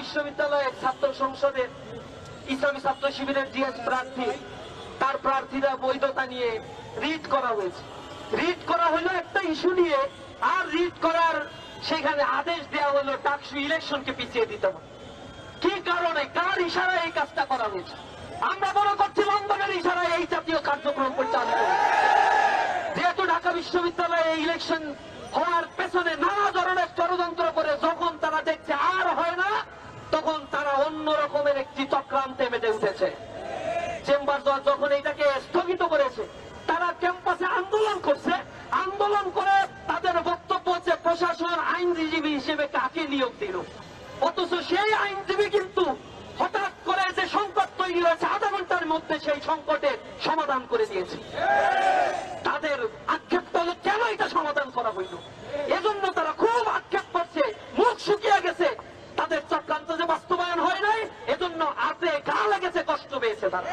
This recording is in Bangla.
বিশ্ববিদ্যালয়ের ছাত্র সংসদের ইসলামী ছাত্র শিবিরের জিএস প্রার্থী, তার প্রার্থীরা বৈধতা নিয়ে রিট করা হয়েছে। রিট করা হলো একটা ইস্যু নিয়ে, আর রিট করার সেখানে আদেশ দেওয়া হলো ডাকসু ইলেকশনকে পিছিয়ে দিতে হবে। কি কারণে, কার ইশারায় এই কাজটা করা হয়েছে? আমরা মনে করছি লন্ডনের ইশারায় এই জাতীয় কার্যক্রম পরিচালিত হয়েছে। যেহেতু ঢাকা বিশ্ববিদ্যালয়ে ইলেকশন হওয়ার পেছনে নানা ধরনের ষড়যন্ত্র করে যখন তারা দেখছে আর হয় না, তখন তারা অন্য রকমের একটি চক্রান্তে মেতে উঠেছে। চেম্বার জজ যখন এটাকে স্থগিত করেছে, তারা ক্যাম্পাসে আন্দোলন করছে। আন্দোলন করে তাদের বক্তব্য হচ্ছে প্রশাসন আইনজীবী হিসেবে কাকে নিয়োগ দিল, অথচ সেই আইনজীবী কিন্তু হঠাৎ করে যে সংকট তৈরি হয়েছে আধা ঘন্টার মধ্যে সেই সংকটের সমাধান করে দিয়েছে। তাদের আক্ষেপটা হলো কেন এটা সমাধান করা হইল, এজন্য তারা খুব আক্ষেপ করছে, মুখ শুকিয়ে গেছে। তাদের চক্রান্ত যে বাস্তবায়ন হয় নাই, এজন্য হাতে গা লেগেছে, কষ্ট পেয়েছে তারা।